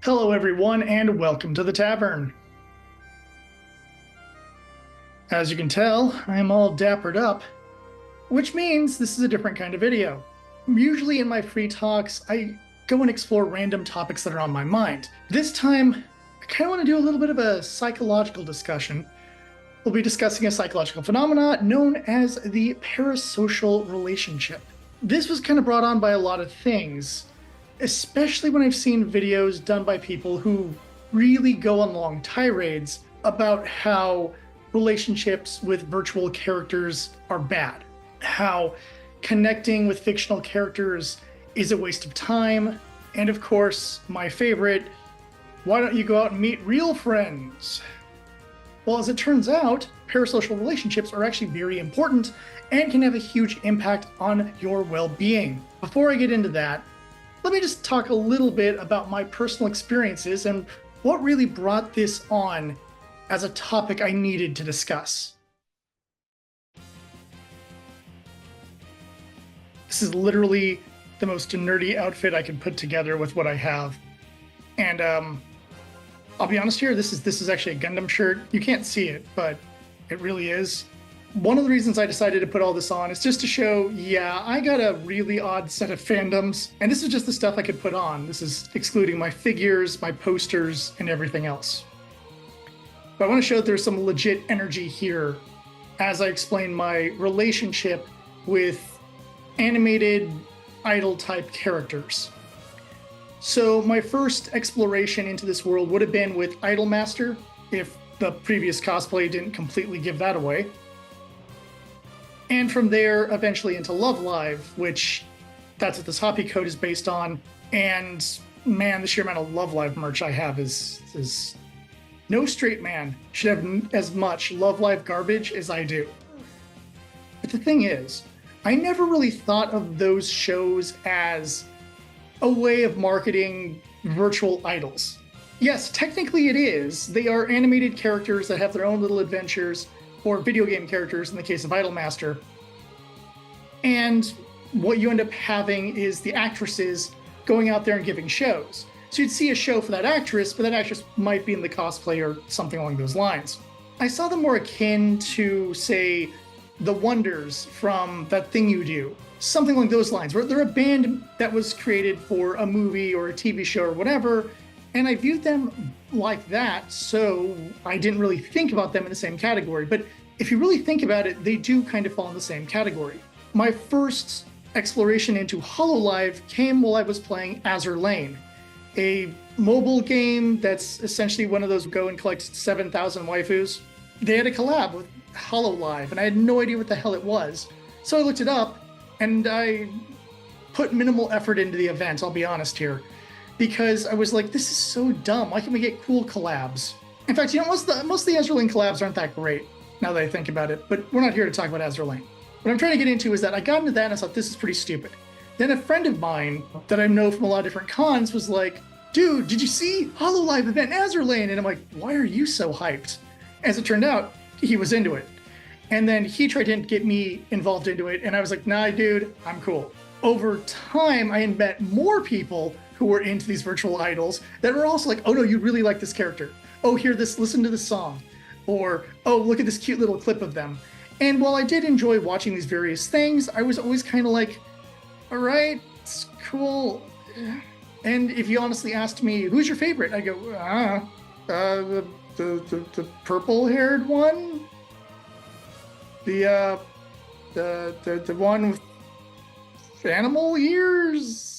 Hello, everyone, and welcome to the tavern. As you can tell, I am all dappered up, which means this is a different kind of video. Usually in my free talks, I go and explore random topics that are on my mind. This time, I kind of want to do a little bit of a psychological discussion. We'll be discussing a psychological phenomena known as the parasocial relationship. This was kind of brought on by a lot of things, especially when I've seen videos done by people who really go on long tirades about how relationships with virtual characters are bad, how connecting with fictional characters is a waste of time, and of course, my favorite, why don't you go out and meet real friends? Well, as it turns out, parasocial relationships are actually very important and can have a huge impact on your well-being. Before I get into that, let me just talk a little bit about my personal experiences and what really brought this on as a topic I needed to discuss. This is literally the most nerdy outfit I can put together with what I have. And I'll be honest here, this is actually a Gundam shirt. You can't see it, but it really is. One of the reasons I decided to put all this on is just to show, yeah, I got a really odd set of fandoms, and this is just the stuff I could put on. This is excluding my figures, my posters, and everything else. But I want to show that there's some legit energy here as I explain my relationship with animated idol-type characters. So my first exploration into this world would have been with Idolmaster, if the previous cosplay didn't completely give that away. And from there, eventually into Love Live, which that's what this Hoppy code is based on. And man, the sheer amount of Love Live merch I have is no straight man should have as much Love Live garbage as I do. But the thing is, I never really thought of those shows as a way of marketing virtual idols. Yes, technically it is. They are animated characters that have their own little adventures, or video game characters in the case of Idolmaster. And what you end up having is the actresses going out there and giving shows. So you'd see a show for that actress, but that actress might be in the cosplay or something along those lines. I saw them more akin to, say, the Wonders from That Thing You Do. Something along those lines, where they're a band that was created for a movie or a TV show or whatever, and I viewed them like that, so I didn't really think about them in the same category. But if you really think about it, they do kind of fall in the same category. My first exploration into Hololive came while I was playing Azur Lane, a mobile game that's essentially one of those go and collect 7,000 waifus. They had a collab with Hololive, and I had no idea what the hell it was. So I looked it up, and I put minimal effort into the event, I'll be honest here, because I was like, this is so dumb. Why can't we get cool collabs? In fact, you know, most of the Azur Lane collabs aren't that great, now that I think about it, but we're not here to talk about Azur Lane. What I'm trying to get into is that I got into that and I thought, this is pretty stupid. Then a friend of mine that I know from a lot of different cons was like, dude, did you see Hololive event in Azur Lane? And I'm like, why are you so hyped? As it turned out, he was into it. And then he tried to get me involved into it, and I was like, nah, dude, I'm cool. Over time, I had met more people who were into these virtual idols that were also like, oh no, you really like this character. Oh, hear this, listen to this song. Or, oh, look at this cute little clip of them. And while I did enjoy watching these various things, I was always kind of like, all right, it's cool. And if you honestly asked me, who's your favorite? I go, the purple-haired one? The one with animal ears?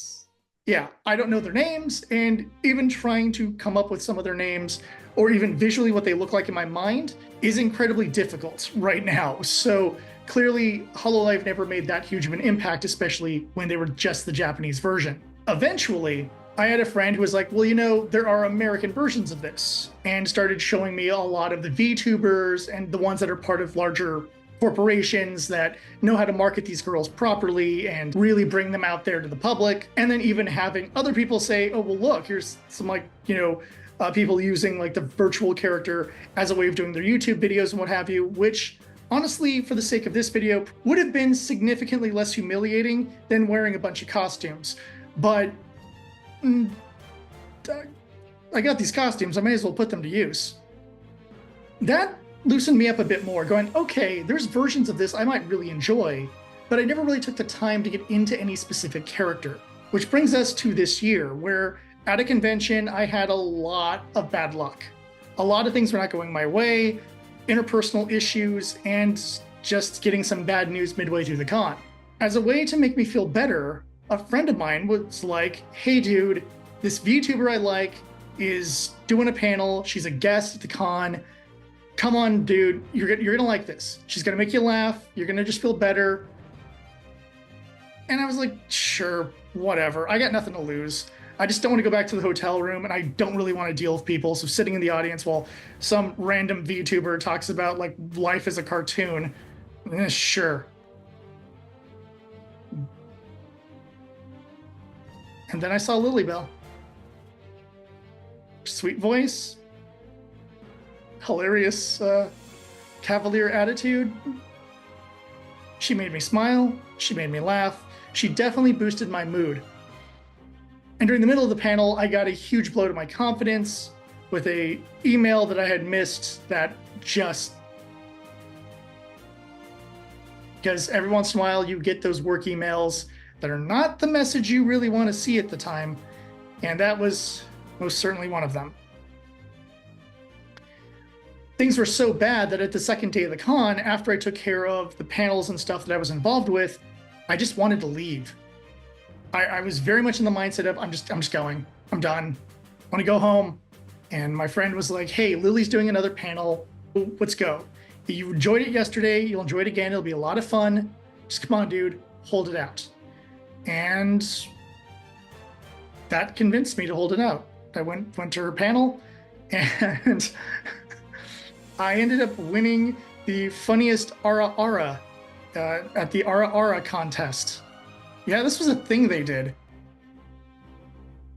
Yeah, I don't know their names, and even trying to come up with some of their names, or even visually what they look like in my mind, is incredibly difficult right now. So clearly, Hololive never made that huge of an impact, especially when they were just the Japanese version. Eventually, I had a friend who was like, well, you know, there are American versions of this, and started showing me a lot of the VTubers and the ones that are part of larger corporations that know how to market these girls properly and really bring them out there to the public. And then even having other people say, oh, well, look, here's some, like, you know, people using like the virtual character as a way of doing their YouTube videos and what have you, which honestly, for the sake of this video, would have been significantly less humiliating than wearing a bunch of costumes. But I got these costumes, I may as well put them to use. That loosened me up a bit more, going, okay, there's versions of this I might really enjoy, but I never really took the time to get into any specific character. Which brings us to this year, where at a convention, I had a lot of bad luck. A lot of things were not going my way, interpersonal issues, and just getting some bad news midway through the con. As a way to make me feel better, a friend of mine was like, hey dude, this VTuber I like is doing a panel, she's a guest at the con. Come on, dude, you're gonna like this. She's gonna make you laugh, you're gonna just feel better. And I was like, sure, whatever. I got nothing to lose. I just don't want to go back to the hotel room, and I don't really want to deal with people. So sitting in the audience while some random VTuber talks about like life as a cartoon, sure. And then I saw Lilybell. Sweet voice, hilarious cavalier attitude. She made me smile. She made me laugh. She definitely boosted my mood. And during the middle of the panel, I got a huge blow to my confidence with a email that I had missed that just... Because every once in a while you get those work emails that are not the message you really want to see at the time. And that was most certainly one of them. Things were so bad that at the second day of the con, after I took care of the panels and stuff that I was involved with, I just wanted to leave. I was very much in the mindset of, I'm just going. I'm done. I want to go home. And my friend was like, hey, Lily's doing another panel. Let's go. You enjoyed it yesterday. You'll enjoy it again. It'll be a lot of fun. Just come on, dude. Hold it out. And that convinced me to hold it out. I went to her panel, and I ended up winning the funniest Ara Ara at the Ara Ara contest. Yeah, this was a thing they did.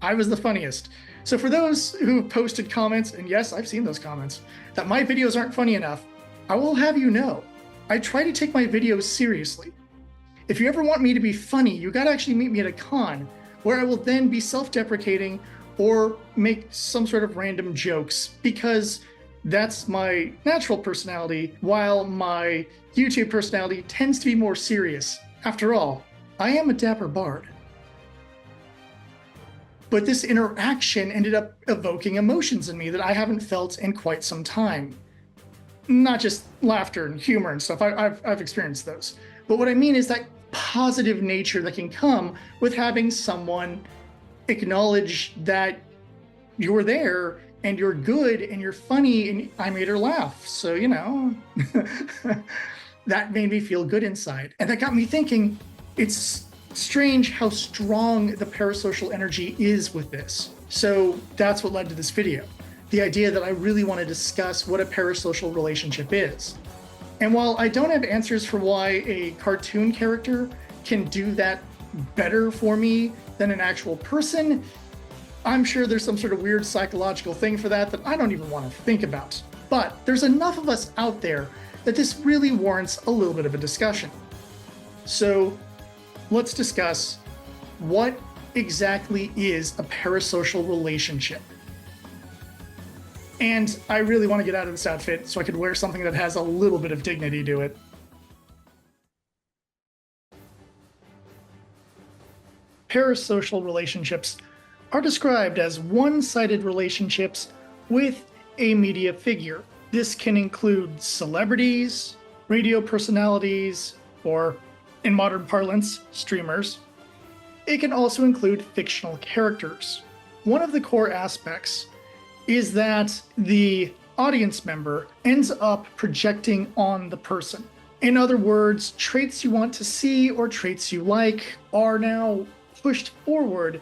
I was the funniest. So for those who posted comments, and yes, I've seen those comments, that my videos aren't funny enough, I will have you know, I try to take my videos seriously. If you ever want me to be funny, you gotta actually meet me at a con, where I will then be self-deprecating or make some sort of random jokes, because that's my natural personality, while my YouTube personality tends to be more serious. After all, I am a dapper bard. But this interaction ended up evoking emotions in me that I haven't felt in quite some time. Not just laughter and humor and stuff, I've experienced those. But what I mean is that positive nature that can come with having someone acknowledge that you're there and you're good and you're funny, and I made her laugh. So, you know, that made me feel good inside. And that got me thinking, it's strange how strong the parasocial energy is with this. So that's what led to this video. The idea that I really want to discuss what a parasocial relationship is. And while I don't have answers for why a cartoon character can do that better for me than an actual person, I'm sure there's some sort of weird psychological thing for that I don't even want to think about. But there's enough of us out there that this really warrants a little bit of a discussion. So let's discuss what exactly is a parasocial relationship. And I really want to get out of this outfit so I could wear something that has a little bit of dignity to it. Parasocial relationships are described as one-sided relationships with a media figure. This can include celebrities, radio personalities, or, in modern parlance, streamers. It can also include fictional characters. One of the core aspects is that the audience member ends up projecting on the person. In other words, traits you want to see or traits you like are now pushed forward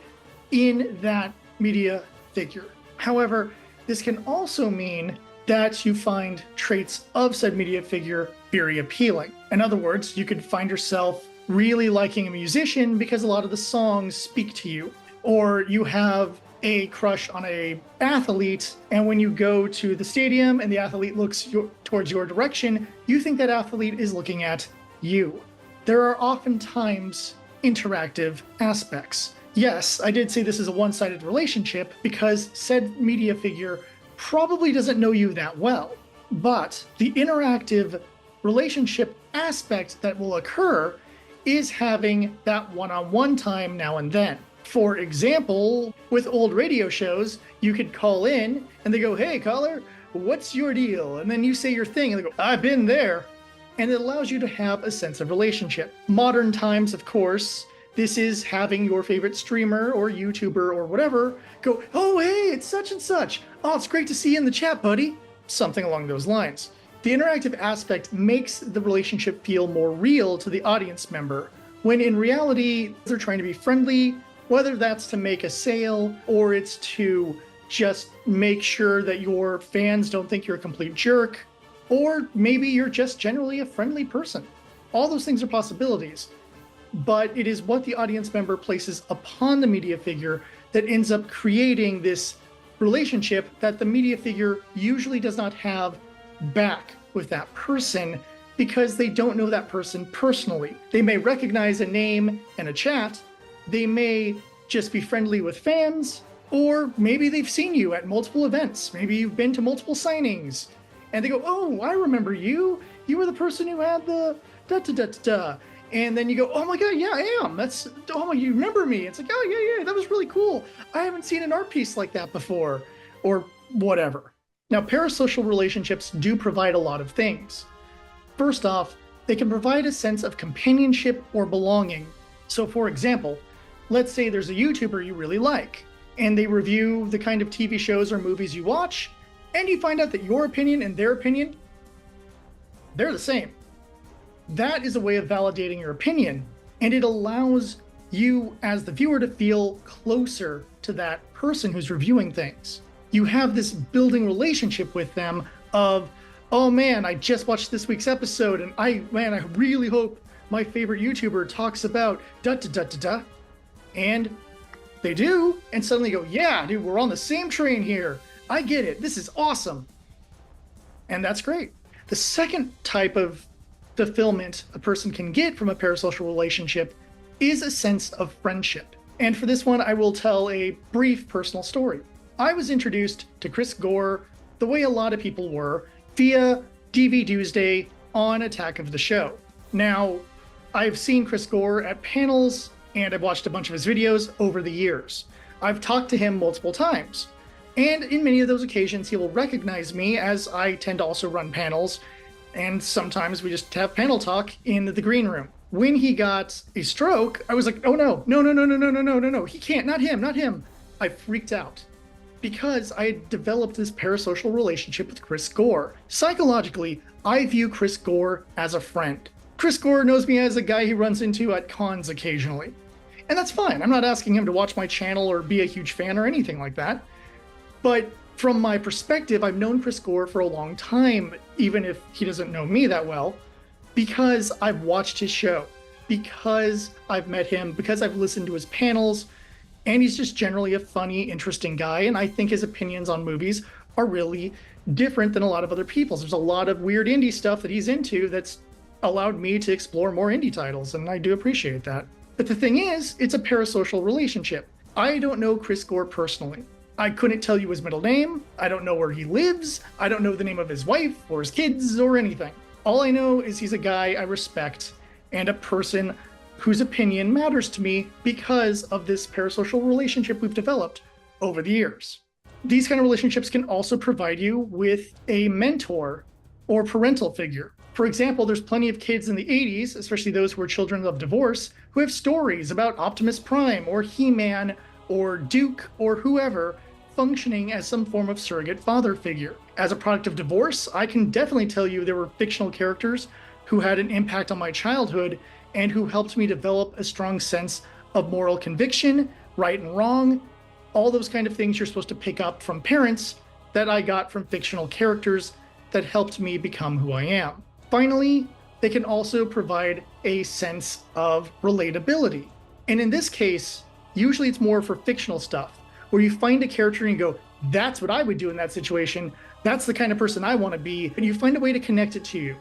in that media figure. However, this can also mean that you find traits of said media figure very appealing. In other words, you could find yourself really liking a musician because a lot of the songs speak to you, or you have a crush on a athlete, and when you go to the stadium and the athlete looks towards your direction, you think that athlete is looking at you. There are oftentimes interactive aspects Yes, I did say this is a one-sided relationship because said media figure probably doesn't know you that well. But the interactive relationship aspect that will occur is having that one-on-one time now and then. For example, with old radio shows, you could call in and they go, "Hey, caller, what's your deal?" And then you say your thing and they go, "I've been there." And it allows you to have a sense of relationship. Modern times, of course, this is having your favorite streamer or YouTuber or whatever go, "Oh, hey, it's such and such. Oh, it's great to see you in the chat, buddy." Something along those lines. The interactive aspect makes the relationship feel more real to the audience member, when in reality, they're trying to be friendly, whether that's to make a sale or it's to just make sure that your fans don't think you're a complete jerk, or maybe you're just generally a friendly person. All those things are possibilities, but it is what the audience member places upon the media figure that ends up creating this relationship that the media figure usually does not have back with that person because they don't know that person personally. They may recognize a name and a chat, they may just be friendly with fans, or maybe they've seen you at multiple events. Maybe you've been to multiple signings and they go, "Oh, I remember you. You were the person who had the da-da-da-da-da." And then you go, "Oh my God, yeah, I am. Oh, you remember me." It's like, "Oh, yeah, that was really cool. I haven't seen an art piece like that before," or whatever. Now, parasocial relationships do provide a lot of things. First off, they can provide a sense of companionship or belonging. So for example, let's say there's a YouTuber you really like, and they review the kind of TV shows or movies you watch, and you find out that your opinion and their opinion, they're the same. That is a way of validating your opinion, and it allows you as the viewer to feel closer to that person who's reviewing things. You have this building relationship with them of, "Oh man, I just watched this week's episode and I really hope my favorite YouTuber talks about da-da-da-da-da." And they do, and suddenly go, "Yeah, dude, we're on the same train here. I get it. This is awesome." And that's great. The second type of fulfillment a person can get from a parasocial relationship is a sense of friendship. And for this one, I will tell a brief personal story. I was introduced to Chris Gore the way a lot of people were, via DV Doomsday on Attack of the Show. Now, I've seen Chris Gore at panels and I've watched a bunch of his videos over the years. I've talked to him multiple times. And in many of those occasions, he will recognize me, as I tend to also run panels. And sometimes we just have panel talk in the green room. When he got a stroke, I was like, "Oh no, he can't, not him. I freaked out because I had developed this parasocial relationship with Chris Gore. Psychologically, I view Chris Gore as a friend. Chris Gore knows me as a guy he runs into at cons occasionally. And that's fine. I'm not asking him to watch my channel or be a huge fan or anything like that. But from my perspective, I've known Chris Gore for a long time, even if he doesn't know me that well, because I've watched his show, because I've met him, because I've listened to his panels, and he's just generally a funny, interesting guy, and I think his opinions on movies are really different than a lot of other people's. There's a lot of weird indie stuff that he's into that's allowed me to explore more indie titles, and I do appreciate that. But the thing is, it's a parasocial relationship. I don't know Chris Gore personally. I couldn't tell you his middle name. I don't know where he lives. I don't know the name of his wife or his kids or anything. All I know is he's a guy I respect and a person whose opinion matters to me because of this parasocial relationship we've developed over the years. These kind of relationships can also provide you with a mentor or parental figure. For example, there's plenty of kids in the 80s, especially those who are children of divorce, who have stories about Optimus Prime or He-Man or Duke or whoever functioning as some form of surrogate father figure. As a product of divorce, I can definitely tell you there were fictional characters who had an impact on my childhood and who helped me develop a strong sense of moral conviction, right and wrong, all those kind of things you're supposed to pick up from parents that I got from fictional characters that helped me become who I am. Finally, they can also provide a sense of relatability. And in this case, usually it's more for fictional stuff, where you find a character and you go, "That's what I would do in that situation. That's the kind of person I want to be." And you find a way to connect it to you.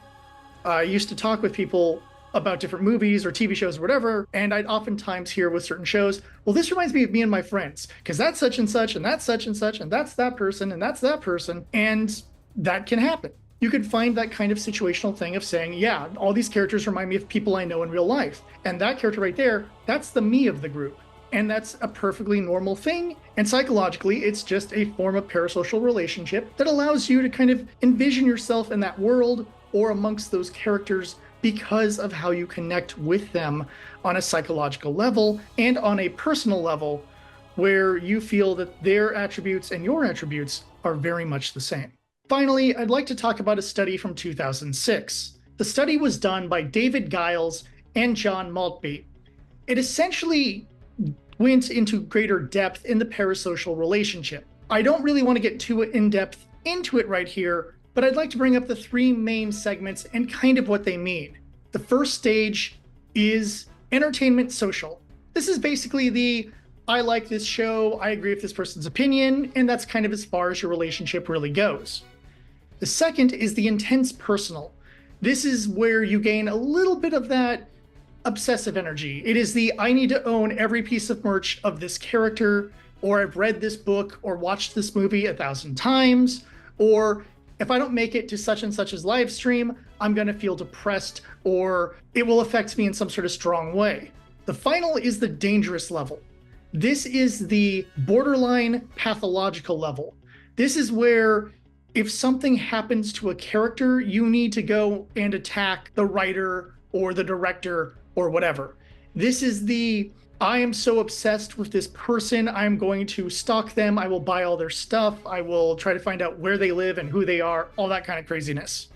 I used to talk with people about different movies or TV shows or whatever. And I'd oftentimes hear with certain shows, well, this reminds me of me and my friends, because that's such and such, and that's such and such, and that's that person, and that's that person. And that can happen. You could find that kind of situational thing of saying, yeah, all these characters remind me of people I know in real life. And that character right there, that's the me of the group. And that's a perfectly normal thing. And psychologically, it's just a form of parasocial relationship that allows you to kind of envision yourself in that world or amongst those characters because of how you connect with them on a psychological level and on a personal level, where you feel that their attributes and your attributes are very much the same. Finally, I'd like to talk about a study from 2006. The study was done by David Giles and John Maltby. It essentially went into greater depth in the parasocial relationship. I don't really want to get too in-depth into it right here, but I'd like to bring up the three main segments and kind of what they mean. The first stage is entertainment social. This is basically the, I like this show, I agree with this person's opinion, and that's kind of as far as your relationship really goes. The second is the intense personal. This is where you gain a little bit of that obsessive energy. It is the, I need to own every piece of merch of this character, or I've read this book or watched this movie 1,000 times, or if I don't make it to such and such's live stream, I'm going to feel depressed, or it will affect me in some sort of strong way. The final is the dangerous level. This is the borderline pathological level. This is where if something happens to a character, you need to go and attack the writer or the director or whatever. This is the, I am so obsessed with this person, I'm going to stalk them, I will buy all their stuff, I will try to find out where they live and who they are, all that kind of craziness.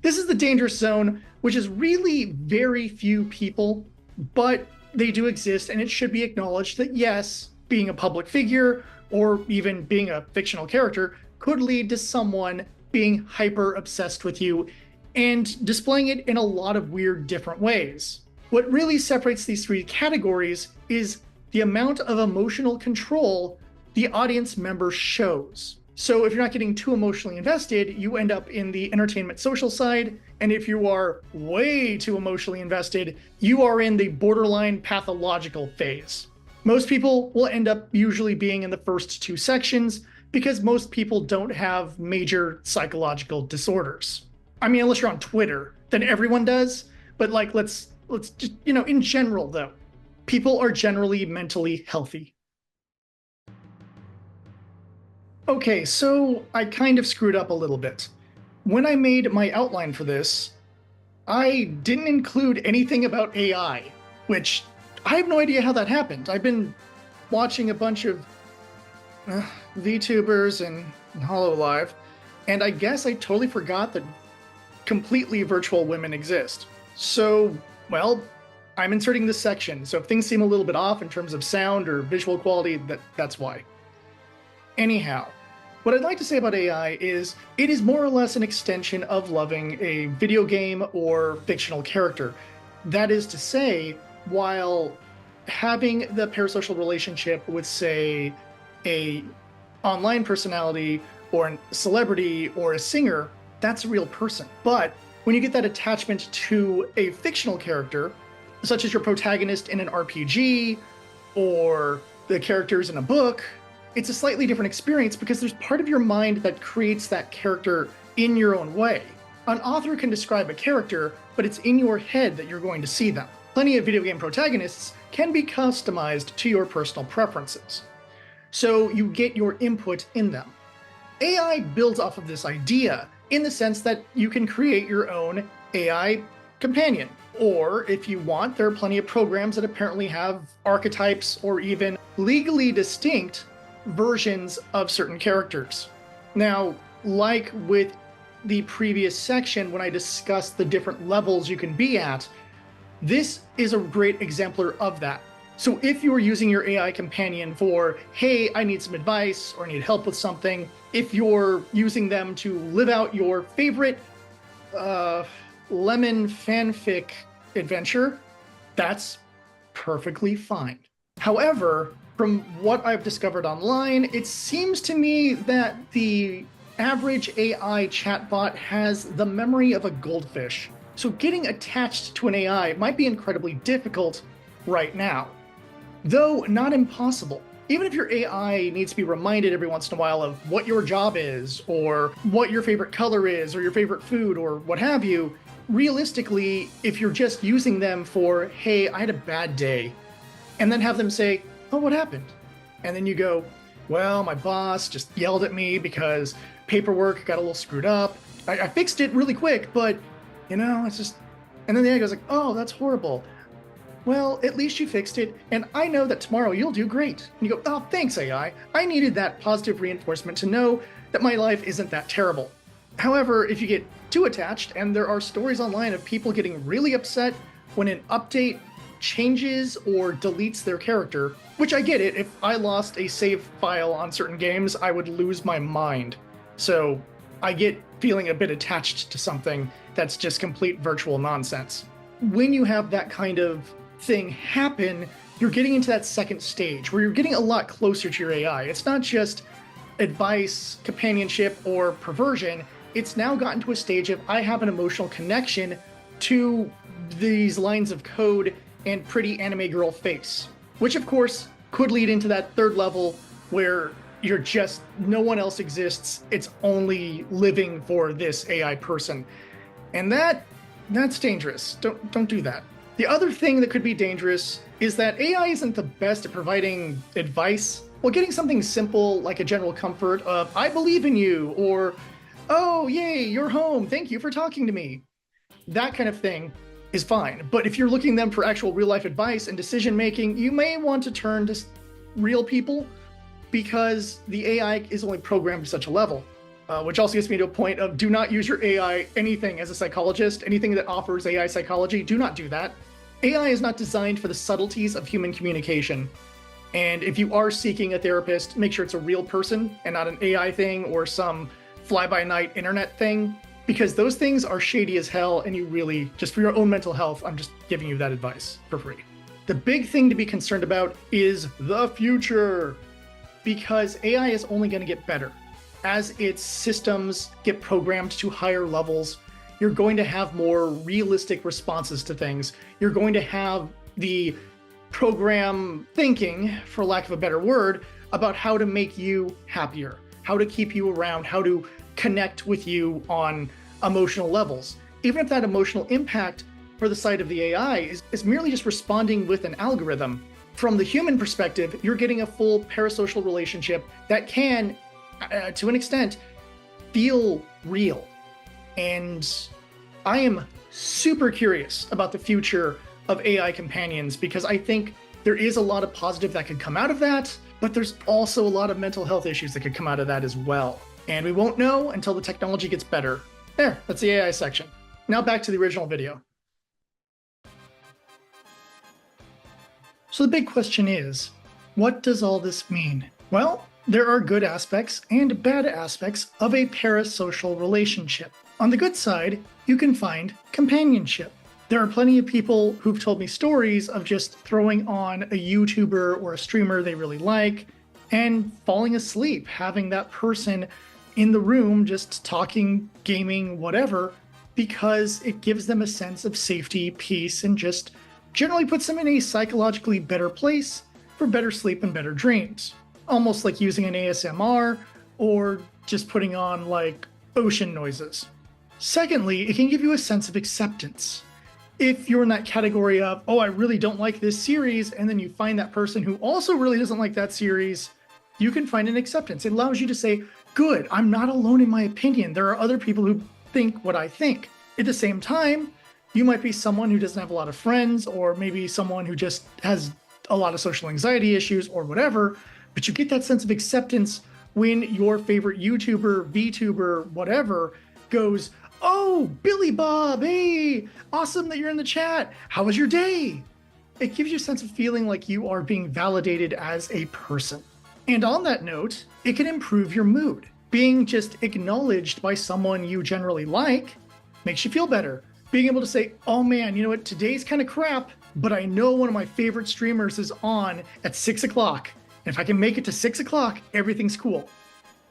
This is the dangerous zone, which is really very few people, but they do exist, and it should be acknowledged that yes, being a public figure or even being a fictional character could lead to someone being hyper obsessed with you and displaying it in a lot of weird different ways. What really separates these three categories is the amount of emotional control the audience member shows. So if you're not getting too emotionally invested, you end up in the entertainment social side. And if you are way too emotionally invested, you are in the borderline pathological phase. Most people will end up usually being in the first two sections because most people don't have major psychological disorders. I mean, unless you're on Twitter, then everyone does. But like, let's just, in general though, people are generally mentally healthy. Okay, so I kind of screwed up a little bit. When I made my outline for this, I didn't include anything about AI, which I have no idea how that happened. I've been watching a bunch of VTubers and HoloLive, and I guess I totally forgot that completely virtual women exist. So, well, I'm inserting this section, so if things seem a little bit off in terms of sound or visual quality, that's why. Anyhow, what I'd like to say about AI is it is more or less an extension of loving a video game or fictional character. That is to say, while having the parasocial relationship with, say, a online personality or a celebrity or a singer, that's a real person. But when you get that attachment to a fictional character, such as your protagonist in an RPG or the characters in a book, it's a slightly different experience because there's part of your mind that creates that character in your own way. An author can describe a character, but it's in your head that you're going to see them. Plenty of video game protagonists can be customized to your personal preferences, so you get your input in them. AI builds off of this idea in the sense that you can create your own AI companion. Or if you want, there are plenty of programs that apparently have archetypes or even legally distinct versions of certain characters. Now, like with the previous section when I discussed the different levels you can be at, this is a great exemplar of that. So if you are using your AI companion for, hey, I need some advice or I need help with something, if you're using them to live out your favorite lemon fanfic adventure, that's perfectly fine. However, from what I've discovered online, it seems to me that the average AI chatbot has the memory of a goldfish. So getting attached to an AI might be incredibly difficult right now, though not impossible. Even if your AI needs to be reminded every once in a while of what your job is, or what your favorite color is, or your favorite food, or what have you, realistically, if you're just using them for, hey, I had a bad day, and then have them say, oh, what happened? And then you go, well, my boss just yelled at me because paperwork got a little screwed up. I fixed it really quick, but, it's just... And then the AI goes like, oh, that's horrible. Well, at least you fixed it, and I know that tomorrow you'll do great. And you go, oh, thanks, AI. I needed that positive reinforcement to know that my life isn't that terrible. However, if you get too attached, and there are stories online of people getting really upset when an update changes or deletes their character, which I get it. If I lost a save file on certain games, I would lose my mind. So I get feeling a bit attached to something that's just complete virtual nonsense. When you have that kind of thing happen, you're getting into that second stage where you're getting a lot closer to your AI. It's not just advice, companionship, or perversion. It's now gotten to a stage of I have an emotional connection to these lines of code and pretty anime girl face, which of course could lead into that third level where you're just, no one else exists. It's only living for this AI person. And that's dangerous. Don't do that. The other thing that could be dangerous is that AI isn't the best at providing advice. Well, getting something simple like a general comfort of, I believe in you, or, oh, yay, you're home, thank you for talking to me. That kind of thing is fine. But if you're looking them for actual real life advice and decision making, you may want to turn to real people because the AI is only programmed to such a level. Which also gets me to a point of do not use your AI anything as a psychologist. Anything that offers AI psychology, do not do that. AI is not designed for the subtleties of human communication. And if you are seeking a therapist, make sure it's a real person and not an AI thing or some fly-by-night internet thing, because those things are shady as hell, and you really, just for your own mental health, I'm just giving you that advice for free. The big thing to be concerned about is the future, because AI is only going to get better. As its systems get programmed to higher levels, you're going to have more realistic responses to things. You're going to have the program thinking, for lack of a better word, about how to make you happier, how to keep you around, how to connect with you on emotional levels. Even if that emotional impact for the side of the AI is merely just responding with an algorithm, from the human perspective, you're getting a full parasocial relationship that can, to an extent, feel real. And I am super curious about the future of AI companions, because I think there is a lot of positive that could come out of that, but there's also a lot of mental health issues that could come out of that as well. And we won't know until the technology gets better. There, that's the AI section. Now back to the original video. So the big question is, what does all this mean? Well, there are good aspects and bad aspects of a parasocial relationship. On the good side, you can find companionship. There are plenty of people who've told me stories of just throwing on a YouTuber or a streamer they really like and falling asleep, having that person in the room just talking, gaming, whatever, because it gives them a sense of safety, peace, and just generally puts them in a psychologically better place for better sleep and better dreams. Almost like using an ASMR or just putting on like ocean noises. Secondly, it can give you a sense of acceptance. If you're in that category of, oh, I really don't like this series, and then you find that person who also really doesn't like that series, you can find an acceptance. It allows you to say, good, I'm not alone in my opinion. There are other people who think what I think. At the same time, you might be someone who doesn't have a lot of friends, or maybe someone who just has a lot of social anxiety issues or whatever, but you get that sense of acceptance when your favorite YouTuber, VTuber, whatever, goes, oh, Billy Bob, hey, awesome that you're in the chat. How was your day? It gives you a sense of feeling like you are being validated as a person. And on that note, it can improve your mood. Being just acknowledged by someone you generally like makes you feel better. Being able to say, oh man, you know what, today's kind of crap, but I know one of my favorite streamers is on at 6 o'clock. And if I can make it to 6 o'clock, everything's cool.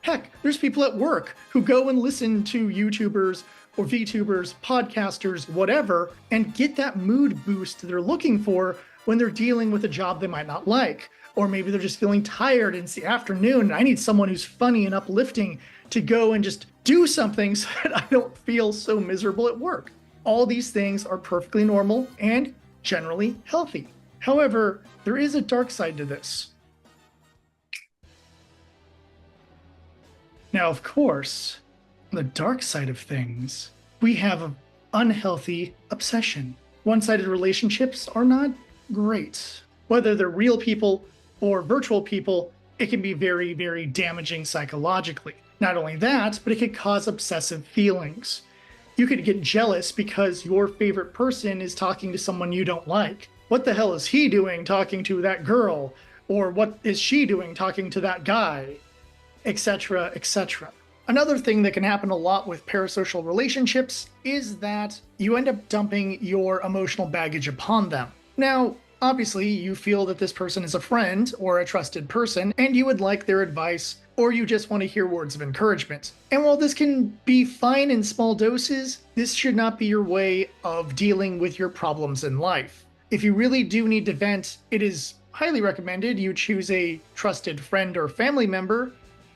Heck, there's people at work who go and listen to YouTubers or VTubers, podcasters, whatever, and get that mood boost they're looking for when they're dealing with a job they might not like. Or maybe they're just feeling tired and it's the afternoon and I need someone who's funny and uplifting to go and just do something so that I don't feel so miserable at work. All these things are perfectly normal and generally healthy. However, there is a dark side to this. Now, of course, on the dark side of things, we have an unhealthy obsession. One-sided relationships are not great. Whether they're real people or virtual people, it can be very, very damaging psychologically. Not only that, but it could cause obsessive feelings. You could get jealous because your favorite person is talking to someone you don't like. What the hell is he doing talking to that girl? Or what is she doing talking to that guy? Etc., etc. Another thing that can happen a lot with parasocial relationships is that you end up dumping your emotional baggage upon them. Now, obviously, you feel that this person is a friend or a trusted person, and you would like their advice, or you just want to hear words of encouragement. And while this can be fine in small doses, this should not be your way of dealing with your problems in life. If you really do need to vent, it is highly recommended you choose a trusted friend or family member,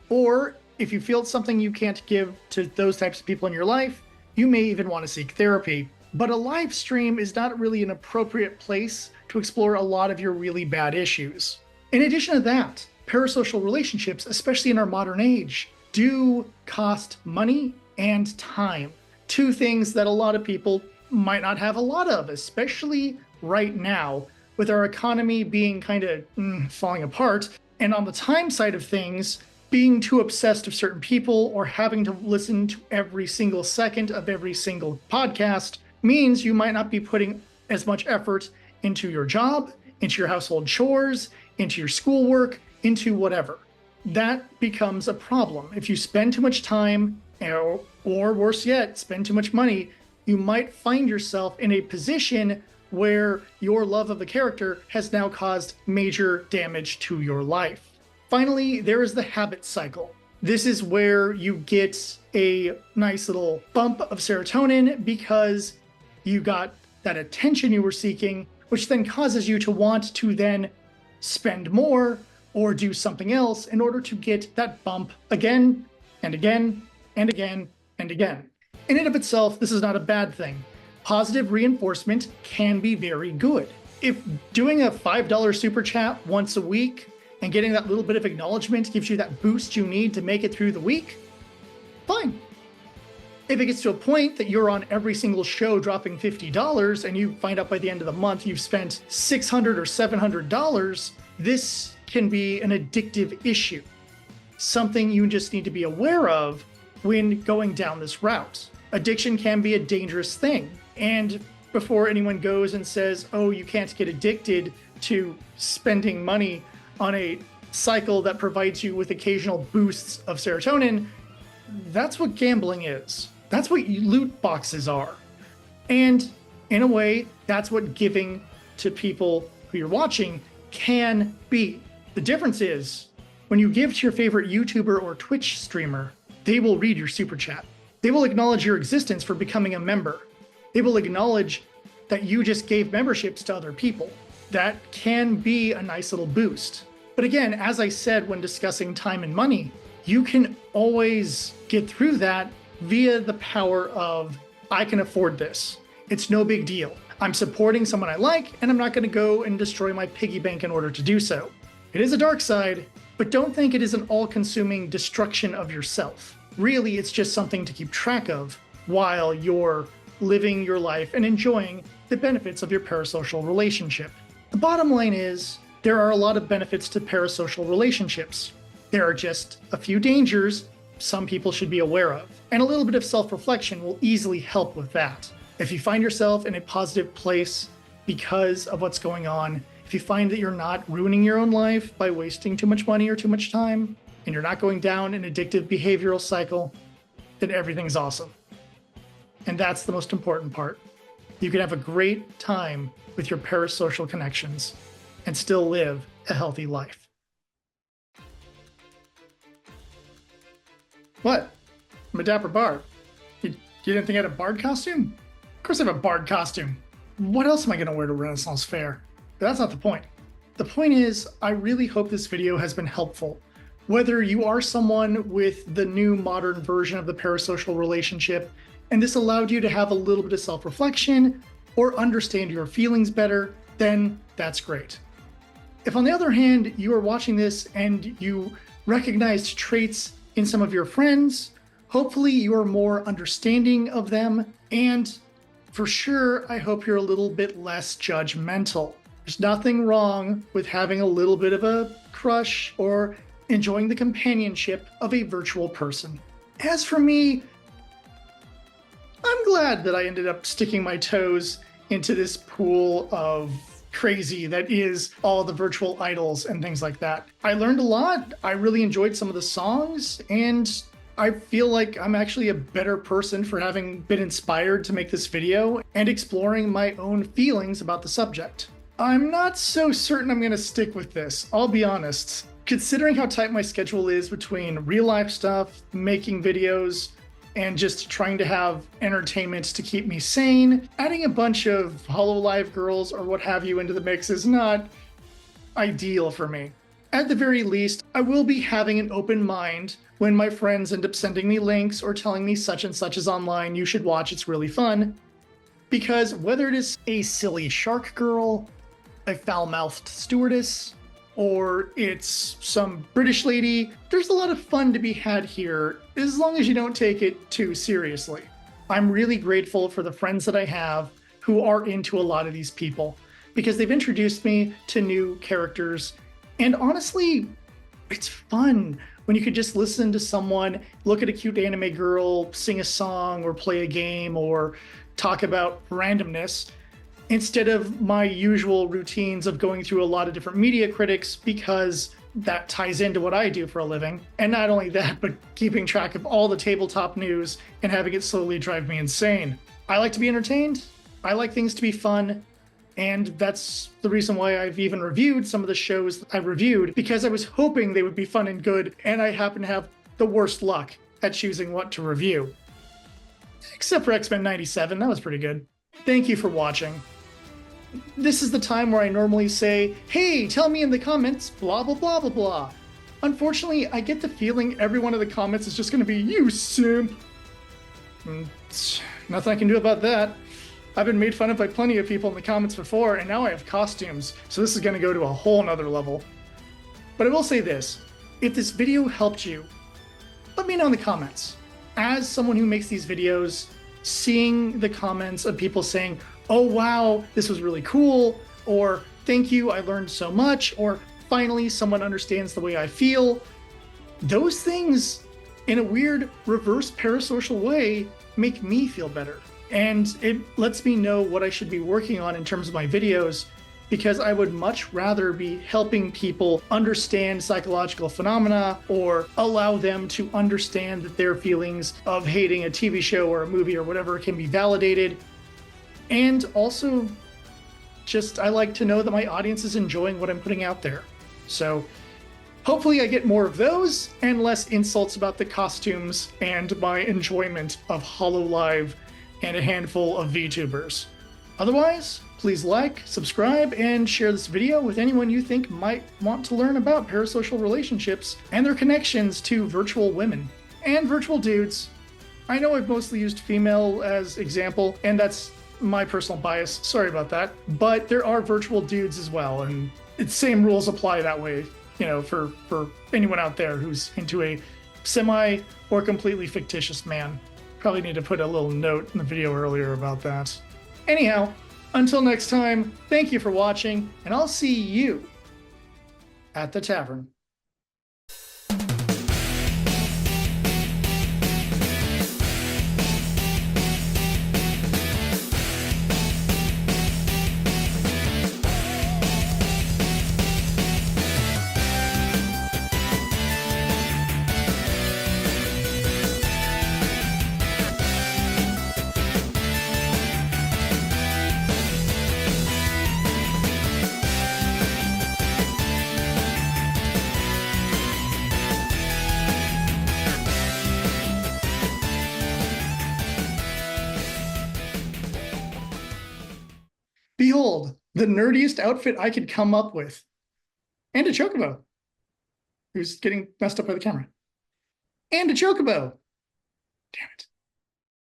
or if you feel it's something you can't give to those types of people in your life, you may even want to seek therapy. But a live stream is not really an appropriate place to explore a lot of your really bad issues. In addition to that, parasocial relationships, especially in our modern age, do cost money and time. Two things that a lot of people might not have a lot of, especially right now, with our economy being kind of falling apart. And on the time side of things, being too obsessed with certain people or having to listen to every single second of every single podcast means you might not be putting as much effort into your job, into your household chores, into your schoolwork, into whatever. That becomes a problem. If you spend too much time, or worse yet, spend too much money, you might find yourself in a position where your love of the character has now caused major damage to your life. Finally, there is the habit cycle. This is where you get a nice little bump of serotonin because you got that attention you were seeking, which then causes you to want to then spend more or do something else in order to get that bump again and again and again and again. In and of itself, this is not a bad thing. Positive reinforcement can be very good. If doing a $5 super chat once a week and getting that little bit of acknowledgement gives you that boost you need to make it through the week, fine. If it gets to a point that you're on every single show dropping $50 and you find out by the end of the month you've spent $600 or $700, this can be an addictive issue. Something you just need to be aware of when going down this route. Addiction can be a dangerous thing. And before anyone goes and says, oh, you can't get addicted to spending money on a cycle that provides you with occasional boosts of serotonin, that's what gambling is. That's what loot boxes are. And in a way, that's what giving to people who you're watching can be. The difference is when you give to your favorite YouTuber or Twitch streamer, they will read your super chat. They will acknowledge your existence for becoming a member. They will acknowledge that you just gave memberships to other people. That can be a nice little boost. But again, as I said when discussing time and money, you can always get through that via the power of, I can afford this. It's no big deal. I'm supporting someone I like, and I'm not going to go and destroy my piggy bank in order to do so. It is a dark side, but don't think it is an all-consuming destruction of yourself. Really, it's just something to keep track of while you're living your life and enjoying the benefits of your parasocial relationship. The bottom line is, there are a lot of benefits to parasocial relationships. There are just a few dangers some people should be aware of, and a little bit of self-reflection will easily help with that. If you find yourself in a positive place because of what's going on, if you find that you're not ruining your own life by wasting too much money or too much time, and you're not going down an addictive behavioral cycle, then everything's awesome. And that's the most important part. You can have a great time with your parasocial connections and still live a healthy life. What? I'm a dapper Barb. You You didn't think I had a bard costume? Of course I have a bard costume. What else am I going to wear to Renaissance Fair? But that's not the point. The point is, I really hope this video has been helpful. Whether you are someone with the new modern version of the parasocial relationship, and this allowed you to have a little bit of self-reflection or understand your feelings better, then that's great. If on the other hand, you are watching this and you recognized traits in some of your friends, hopefully you are more understanding of them, and for sure, I hope you're a little bit less judgmental. There's nothing wrong with having a little bit of a crush or enjoying the companionship of a virtual person. As for me, I'm glad that I ended up sticking my toes into this pool of crazy that is all the virtual idols and things like that. I learned a lot. I really enjoyed some of the songs, and I feel like I'm actually a better person for having been inspired to make this video and exploring my own feelings about the subject. I'm not so certain I'm going to stick with this, I'll be honest. Considering how tight my schedule is between real life stuff, making videos, and just trying to have entertainment to keep me sane, adding a bunch of HoloLive girls or what have you into the mix is not ideal for me. At the very least, I will be having an open mind when my friends end up sending me links or telling me such and such is online, you should watch, it's really fun. Because whether it is a silly shark girl, a foul-mouthed stewardess, or it's some British lady, there's a lot of fun to be had here, as long as you don't take it too seriously. I'm really grateful for the friends that I have who are into a lot of these people, because they've introduced me to new characters, and honestly, it's fun when you could just listen to someone, look at a cute anime girl, sing a song, or play a game, or talk about randomness, instead of my usual routines of going through a lot of different media critics, because that ties into what I do for a living. And not only that, but keeping track of all the tabletop news and having it slowly drive me insane. I like to be entertained. I like things to be fun. And that's the reason why I've even reviewed some of the shows I've reviewed, because I was hoping they would be fun and good, and I happen to have the worst luck at choosing what to review. Except for X-Men 97, that was pretty good. Thank you for watching. This is the time where I normally say, hey, tell me in the comments, blah, blah, blah, blah, blah. Unfortunately, I get the feeling every one of the comments is just going to be, you simp. Nothing I can do about that. I've been made fun of by plenty of people in the comments before, and now I have costumes, so this is going to go to a whole nother level. But I will say this, if this video helped you, let me know in the comments. As someone who makes these videos, seeing the comments of people saying, oh wow, this was really cool, or thank you, I learned so much, or finally someone understands the way I feel, those things, in a weird reverse parasocial way, make me feel better. And it lets me know what I should be working on in terms of my videos, because I would much rather be helping people understand psychological phenomena or allow them to understand that their feelings of hating a TV show or a movie or whatever can be validated. And also, just I like to know that my audience is enjoying what I'm putting out there. So hopefully I get more of those and less insults about the costumes and my enjoyment of HoloLive and a handful of VTubers. Otherwise, please like, subscribe, and share this video with anyone you think might want to learn about parasocial relationships and their connections to virtual women and virtual dudes. I know I've mostly used female as example, and that's my personal bias, sorry about that, but there are virtual dudes as well, and the same rules apply that way, you know, for anyone out there who's into a semi or completely fictitious man. Probably need to put a little note in the video earlier about that. Anyhow, until next time, thank you for watching, and I'll see you at the tavern. Behold, the nerdiest outfit I could come up with. And a chocobo, who's getting messed up by the camera. And a chocobo. Damn it.